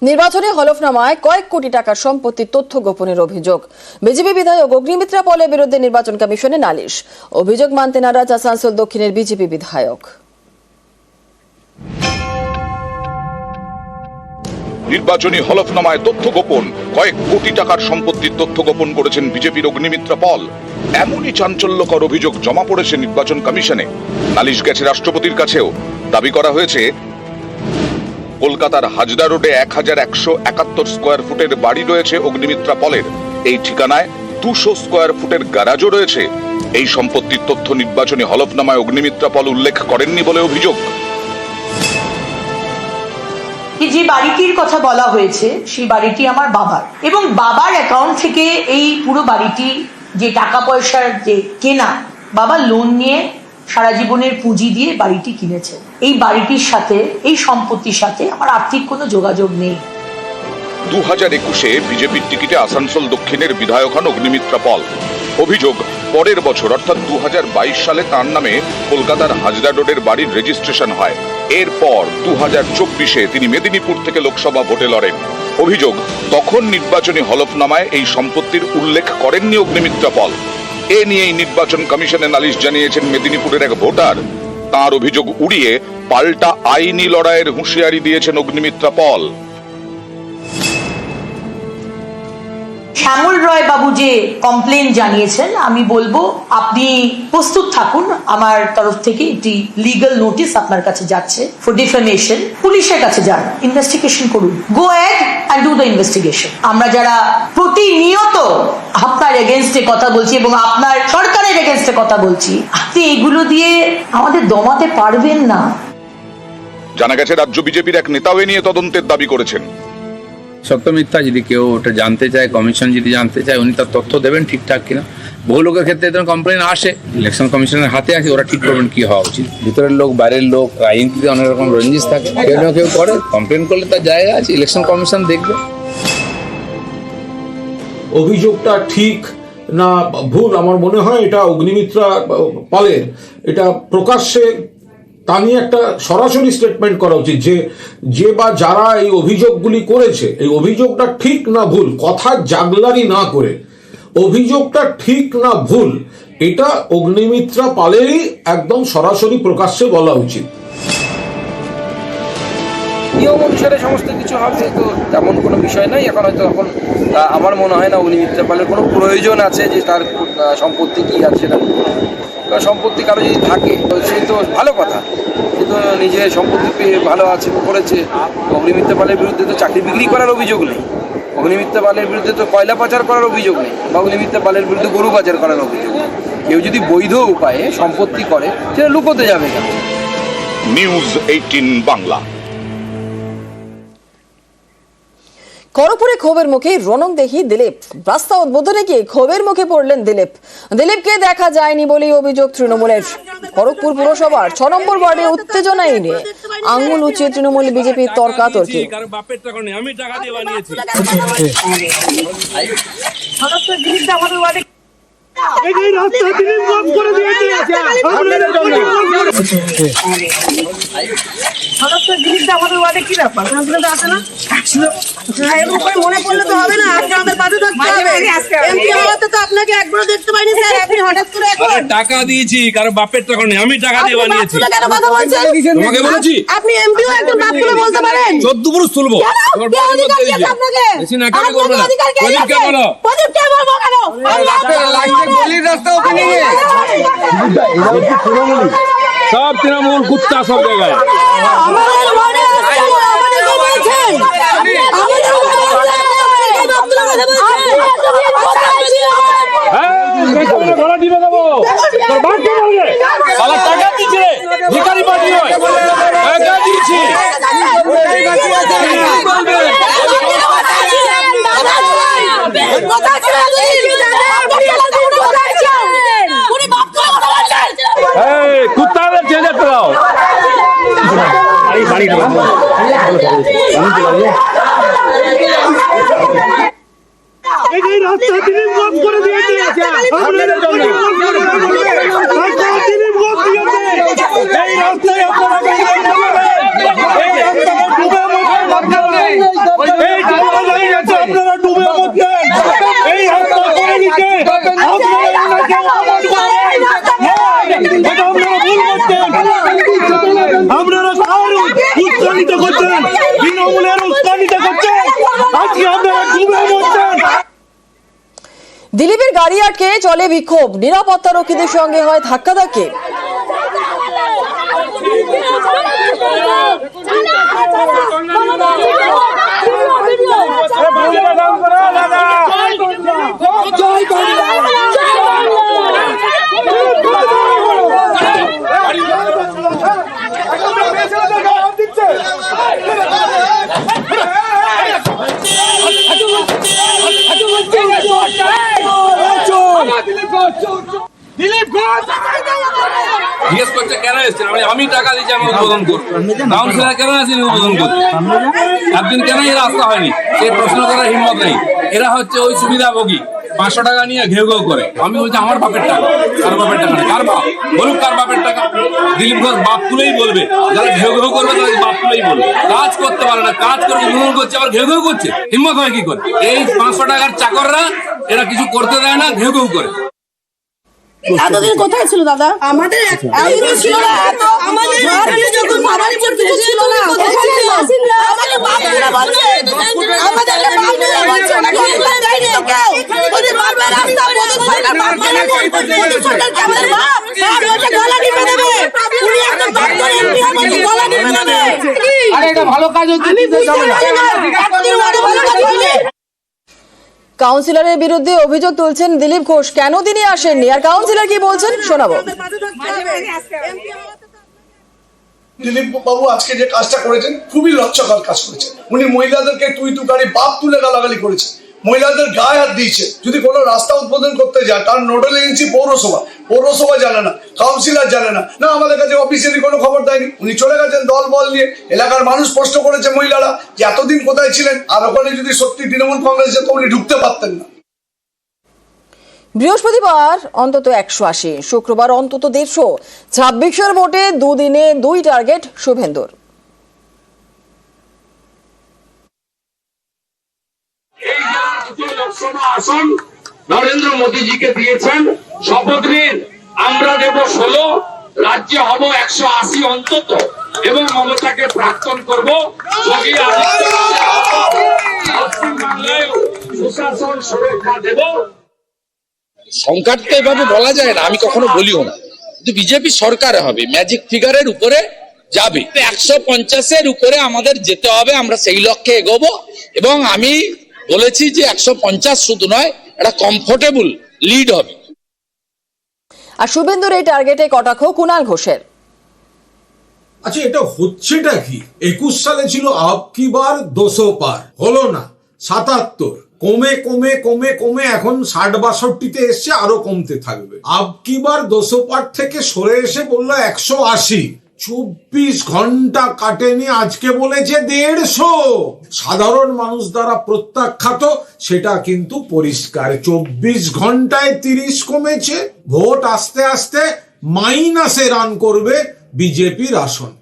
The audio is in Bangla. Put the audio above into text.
নির্বাচনী হলফনামায় কয়েক কোটি টাকার সম্পত্তির তথ্য গোপনের অভিযোগ। বিজেপি বিধায়ক অগ্নিমিত্রা পলের বিরুদ্ধে নির্বাচন কমিশনে নালিশ। অভিযোগ মানতে নারাজ আসানসোল দক্ষিণের বিজেপি বিধায়ক। নির্বাচনী হলফনামায় তথ্য গোপন, কয়েক কোটি টাকার সম্পত্তির তথ্য গোপন করেছেন বিজেপির অগ্নিমিত্রা পল। এমনই চাঞ্চল্যকর অভিযোগ জমা পড়েছে নির্বাচন কমিশনে। নালিশ গেছে রাষ্ট্রপতির কাছেও। দাবি করা হয়েছে কলকাতার হাজরা রোডে 1171 স্কোয়ার ফুটের বাড়ি রয়েছে অগ্নিমিত্রা পলের। এই ঠিকানায় 200 স্কোয়ার ফুটের গ্যারাজও রয়েছে। এই সম্পত্তির তথ্য নির্বাচনী হলফনামায় অগ্নিমিত্রা পল উল্লেখ করেননি বলে অভিযোগ। যে বাড়িটির কথা বলা হয়েছে সেই বাড়িটি আমার বাবার, এবং বাবার অ্যাকাউন্ট থেকে এই পুরো বাড়িটি যে টাকা পয়সার যে কেনা, বাবা লোন নিয়ে সারা জীবনের পুঁজি দিয়ে বাড়িটি কিনেছে। এই বাড়িটির সাথে, এই সম্পত্তির সাথে আমার আর্থিক কোনো যোগাযোগ নেই। 2021-এ বিজেপির টিকিটে আসানসোল দক্ষিণের বিধায়ক হন অগ্নিমিত্রা পল। অভিযোগ, পরের বছর অর্থাৎ 2022 সালে তার নামে কলকাতার হাজরা রোডের বাড়ির রেজিস্ট্রেশন হয়। এরপর 2024-এ তিনি মেদিনীপুর থেকে লোকসভা ভোটে লড়েন। অভিযোগ, তখন নির্বাচনী হলফনামায় এই সম্পত্তির উল্লেখ করেননি অগ্নিমিত্রা পল। এ নিয়েই নির্বাচন কমিশনে নালিশ জানিয়েছেন মেদিনীপুরের এক ভোটার। তার অভিযোগ উড়িয়ে পাল্টা আইনি লড়াইয়ের হুঁশিয়ারি দিয়েছেন অগ্নিমিত্রা পল। শ্যামল রয় বাবু যে কমপ্লেন জানিয়েছেন, আমি বলবো আপনি প্রস্তুত থাকুন। আমার তরফ থেকে একটি লিগ্যাল নোটিশ আপনার কাছে যাচ্ছে ফর ডিফেমেশন। পুলিশের কাছে যান, ইনভেস্টিগেশন করুন। Go ahead and do the investigation. আমরা যারা প্রতিনিয়ত আপনার এগেনস্টে কথা বলছি এবং আপনার সরকারের এগেনস্টে কথা বলছি, আপনি এগুলো দিয়ে আমাদের দমাতে পারবেন না। জানা গেছে রাজ্য বিজেপির এক নেতাও এ নিয়ে তদন্তের দাবি করেছেন। সত্য মিথ্যা যদি কেউ ওটা জানতে চায়, কমিশন যদি জানতে চায়, উনি তার তথ্য দেবেন ঠিকঠাক কিনা। বহু লোকের ক্ষেত্রে এরকম কমপ্লেন আসে, ইলেকশন কমিশনের হাতে আছে, ওরা ঠিক করবেন কি হওয়া উচিত। ভিতরের লোক, বাইরের লোক, আইনটিতে অনেক রকম রঞ্জিশ থাকে, কেউ না কেউ করে। কমপ্লেন করলে তার জায়গা আছে, ইলেকশন কমিশন দেখবে। অভিযোগটা ঠিক না ভুল, আমার মনে হয় এটা অগ্নিমিত্রা পালের এটা প্রকাশ্যে তা নিয়ে একটা সরাসরি স্টেটমেন্ট করা উচিত যে বা যারা এই অভিযোগগুলি করেছে, এই অভিযোগটা ঠিক না ভুল, কথা জাগলারি না করে অভিযোগটা ঠিক না ভুল, এটা অগ্নিমিত্রা পালেরই একদম সরাসরি প্রকাশ্যে বলা উচিত। নিয়ম অনুসারে সমস্ত কিছু হবে, তো তেমন কোনো বিষয় নাই। এখন হয়তো আমার মনে হয় না অগ্নিমিত্রা পালের কোনো প্রয়োজন আছে যে তার সম্পত্তি কি আছে না। সম্পত্তি কারো যদি থাকে সে তো ভালো কথা, সে তো নিজের সম্পত্তি পেয়ে ভালো আছে করেছে। অগ্নিমিত্রা পালের বিরুদ্ধে তো চাকরি বিক্রি করার অভিযোগ নেই, অগ্নিমিত্রা পালের বিরুদ্ধে তো কয়লা পাচার করার অভিযোগ নেই, বা অগ্নিমিত্রা পালের বিরুদ্ধে গরু পাচার করার অভিযোগ নেই। কেউ যদি বৈধ উপায়ে সম্পত্তি করে সেটা লুকোতে যাবে কেন? নিউজ 18 বাংলা। খড়গপুরে ক্ষোভের মুখে রণংদেহী দিলীপ। রাস্তা উদ্বোধনে গিয়ে ক্ষোভের মুখে পড়লেন দিলীপ। দিলীপকে দেখা যায়নি বলেই অভিযোগ তৃণমূলের। খড়গপুর পুরসভার 6 নম্বর ওয়ার্ডে উত্তেজনায় নিয়ে আঙুল উঁচিয়ে তৃণমূল বিজেপির তর্কাতর্কি। মনে পড়লে তো হবে না, আমাদের পাশে থাকতে হবে। এমপি হওয়াতে তো আপনাকে একবারও দেখতে পাইনি স্যার, আপনি হঠাৎ করে টাকা দিয়েছি, কারো বাপের টাকা নেই, আমি টাকা দিয়ে বানিয়েছি। কেন কথা বলছেন? তোমাকে বলেছি আপনি এমপি ও একজন বাপ তুলে বলতে পারেন? 14 পুরুষ তুলবো। তোমার কে অধিকার দিয়েছে আপনাকে? বেশি না কাজ করবে না। প্রদীপ কে বলো? প্রদীপ কে বলবো কেন? গলির রাস্তা ওখানে সব তৃণমূল কুত্তা সব জায়গায়। আমাদের ওয়ার্ডে আসছেন, আমাদের কে বলছেন? আমাদের ওয়ার্ডে আসছেন, বাপ তুলে কথা বলছেন। ঘোড়া দিবে দেবো, তোর বাপ কে বলবে? শালা টাকা দিচ্ছে, ভিখারি পার্টি হয়, টাকা দিয়েছি। কুত্তাদের চেঞ্জ করাও। এই রাস্তা তিনি বন্ধ করে দিয়েছে, আপনাদের জন্য তিনি বন্ধ দিয়েছে। এই রাস্তায় আপনারা করছেন, তৃণমূলের উস্কানিতে করছেন, আজকে আপনারা ডুবে মরছেন। দিলীপের গাড়ি আটকে চলে বিক্ষোভ, নিরাপত্তা রক্ষীদের সঙ্গে হয় ধাক্কাধাক্কি। জিজ্ঞেস করছে কেন এসছেন, আমি টাকা দিচ্ছি, আমি উদ্বোধন করবো। কাউন্সিলর কেন আসেন উদ্বোধন করতে? একদিন কেন এরা রাস্তা হয়নি, এই প্রশ্ন করার হিম্মত নেই। এরা হচ্ছে ওই সুবিধাভোগী, 500 টাকা নিয়ে ঘেউ ঘেউ করে। আমি বলছি আমার বাপের টাকা, কার বাপের টাকা না, কার বাপ বলুক, কার বাপের টাকা। দিলীপ ঘোষ বাপ তুলেই বলবে, যারা ঘেউ ঘেউ করবে তাদের বাপ তুলেই বলবে। কাজ করতে পারে না, কাজ করে উদ্বোধন করছে, আবার ঘেউ ঘেউ করছে, হিম্মত হয় কি করে? এই 500 টাকার চাকররা এরা কিছু করতে দেয় না, ঘেউ ঘেউ করে। এতদিন কোথায় ছিল দাদা? আমাদের এতদিন ছিল না, এত আমাদের এখানে যখন বাবার কিছু ছিল না, কোথায় ছিল? আমাদের বাপরা বলছে, আমাদের বাপরা বলছে না, কোথায় দেয়নি কেউ। ওদের বারবার রাস্তা বন্ধ করে না, বাপ মানে ওদের সরকার কে আমাদের বাপ, আর ওটা গলা টিপে দেবে। উনি একটা বাপ করে এমপি আমাদের গলা টিপে দেবে। আরে এটা ভালো কাজ হচ্ছে, আমি বুঝতে পারি না, এতদিন ওদের ভালো কাজ হয়নি। কাউন্সিলরের বিরুদ্ধে অভিযোগ তুলছেন দিলীপ ঘোষ, কেন তিনি আসেননি আর কাউন্সিলর কি বলছেন শোনাবো। দিলীপ বাবু আজকে যে কাজটা করেছেন খুবই লজ্জাকর কাজ করেছেন। উনি মহিলাদেরকে তুই তুকারি বাপ তুলে গালাগালি করেছে, মহিলাদের গায়ে হাত দিয়েছে। যদি কোনো রাস্তা উদ্বোধন করতে যায় তার নোডাল এজেন্সি পৌরসভা জানে না, কাউন্সিলর জানে না, না আমাদের কাছে অফিসিয়ালি কোনো খবর দেয়নি। উনি চলে গেছেন দল বল নিয়ে। এলাকার মানুষ স্পষ্ট করেছে মহিলারা যে এতদিন কোথায় ছিলেন, আর ওখানে যদি সত্যি তৃণমূল কংগ্রেস যেত উনি ঢুকতে পারতেন না। বৃহস্পতিবার অন্তত 180, শুক্রবার অন্তত 150, 26-এর ভোটে দুদিনে 2 টার্গেট শুভেন্দুর। লোকসভা আসন নরেন্দ্র মোদীজিকে দিয়েছেন, শপথ নিন। আমরা দেব 16, রাজ্যে হব 180 অন্তত, এবং মমতাকে প্রাক্তন করব। যোগী পশ্চিমবাংলায় সুশাসন সুরক্ষা দেব। সংখ্যাটা এভাবে বলা যায় না, আমি কখনো বলিও না, কিন্তু বিজেপি সরকার হবে, ম্যাজিক ফিগারের উপরে যাবে। 150-এর উপরে আমাদের যেতে হবে, আমরা সেই লক্ষ্যে এগোবো। এবং আমি বলেছি যে 150 শুধু নয়, একটা কমফোর্টেবল লিড হবে। আর শুভেন্দুর এই টার্গেটে কটাক্ষ কুণাল ঘোষের। আচ্ছা, এটা হচ্ছেটা কি? 21 সালে ছিল আব কি বার 200 পার, হলো না 77, কমে কমে কমে কমে এখন 60-62-তে এসছে, আরো কমতে থাকবে। আব কি বার 200 পার থেকে সরে এসে বললো 180। 24 ঘন্টা কাটেনি, আজকে বলেছে 150। সাধারণ মানুষ দ্বারা প্রত্যাখ্যাত, সেটা কিন্তু পরিষ্কার। 24 ঘন্টায় 30 কমেছে। ভোট আস্তে আস্তে মাইনাসে রান করবে বিজেপির আসন।